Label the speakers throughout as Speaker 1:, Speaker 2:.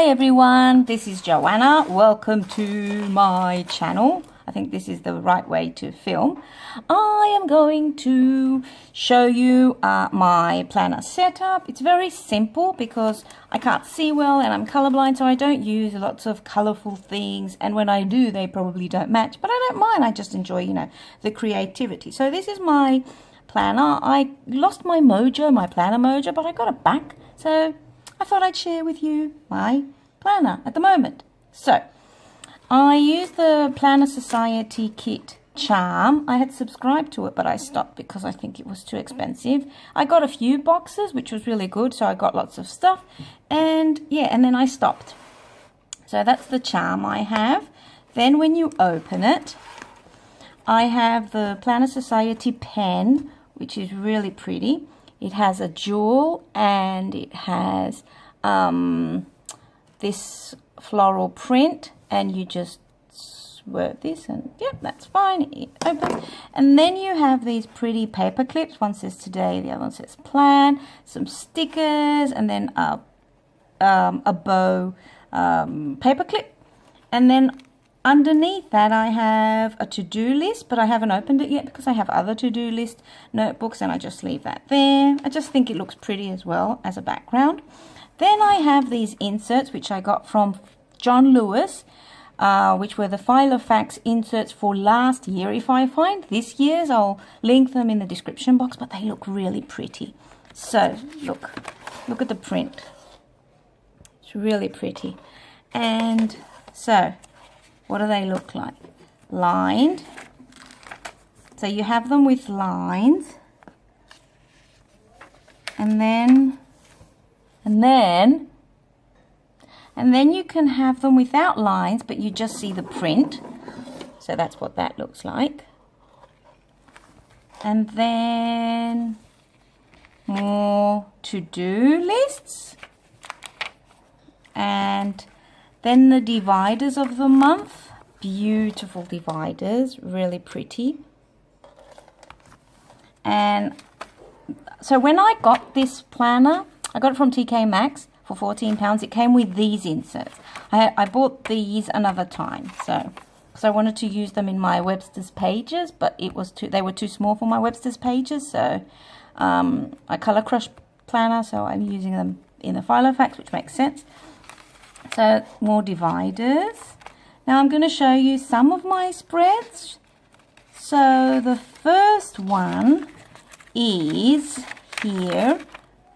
Speaker 1: Hi everyone, this is Joanna. Welcome to my channel. I think this is the right way to film. I am going to show you my planner setup. It's very simple because I can't see well and I'm colorblind, so I don't use lots of colorful things, and when I do they probably don't match, but I don't mind. I just enjoy, the creativity. So this is my planner. I lost my mojo, my planner mojo, but I got it back, so I thought I'd share with you my planner at the moment. So I use the Planner Society kit charm. I had subscribed to it, but I stopped because I think it was too expensive. I got a few boxes, which was really good, so I got lots of stuff, and then I stopped. So that's the charm I have. Then when you open it, I have the Planner Society pen, which is really pretty. It has a jewel and it has this floral print, and you just swerve this and yeah, that's fine. It opens, and then you have these pretty paper clips. One says today, the other one says plan, some stickers, and then a bow paper clip, and then underneath that I have a to-do list, but I haven't opened it yet because I have other to-do list notebooks, and I just leave that there. I just think it looks pretty as well as a background. Then I have these inserts which I got from John Lewis, which were the Filofax Inserts for last year. If I find this year's, I'll link them in the description box, but they look really pretty. So look at the print. It's really pretty. And so what do they look like? Lined. So you have them with lines, and then you can have them without lines, but you just see the print. So that's what that looks like. And then more to-do lists, and then the dividers of the month. Beautiful dividers, really pretty. And so when I got this planner, I got it from TK Maxx for £14. It came with these inserts. I bought these another time, so I wanted to use them in my Webster's pages, but they were too small for my Webster's pages, so I color crush planner, so I'm using them in the Filofax, which makes sense. So more dividers. Now I'm going to show you some of my spreads. So the first one is here.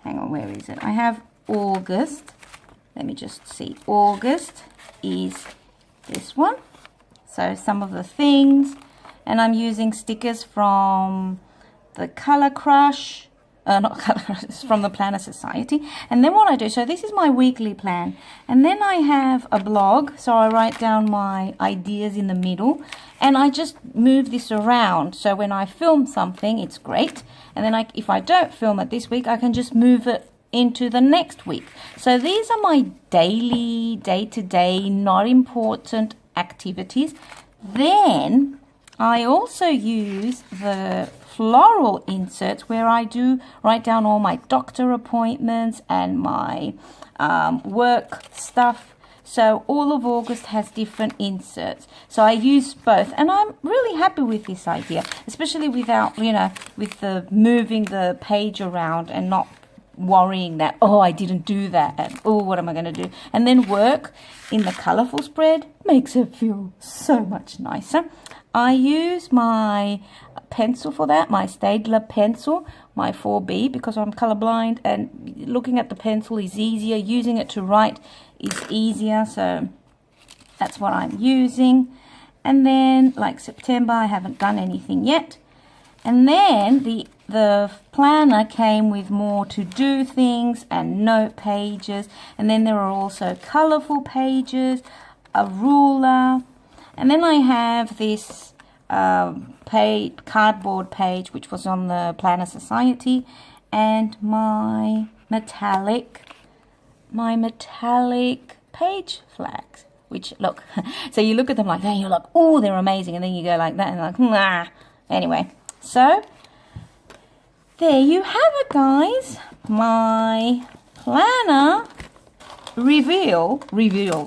Speaker 1: Hang on, where is it? I have August. Let me just see. August is this one. So some of the things. And I'm using stickers from the Color Crush. Not Color Crush, it's from the Planner Society. And then what I do, so this is my weekly plan. And then I have a blog, so I write down my ideas in the middle. And I just move this around. So when I film something, it's great. And then if I don't film it this week, I can just move it into the next week. So these are my daily, day-to-day, not important activities. Then I also use the floral inserts where I do write down all my doctor appointments and my work stuff. So all of August has different inserts. So I use both, and I'm really happy with this idea, especially without, with the moving the page around and not worrying that, oh, I didn't do that, and oh, what am I going to do? And then work in the colorful spread makes it feel so much nicer. I use my pencil for that, my Staedtler pencil, my 4B, because I'm colorblind, and looking at the pencil is easier. Using it to write is easier, so that's what I'm using. And then, like September, I haven't done anything yet. And then the planner came with more to-do things and note pages. And then there are also colorful pages, a ruler. And then I have this cardboard page, which was on the Planner Society, and my metallic page flags, which look, so you look at them like that and you're like, oh, they're amazing, and then you go like that and like, nah. Anyway, so there you have it, guys. My planner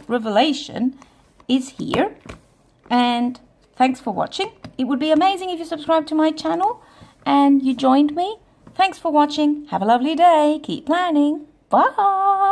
Speaker 1: revelation is here. And thanks for watching. It would be amazing if you subscribed to my channel and you joined me. Thanks for watching. Have a lovely day. Keep planning. Bye.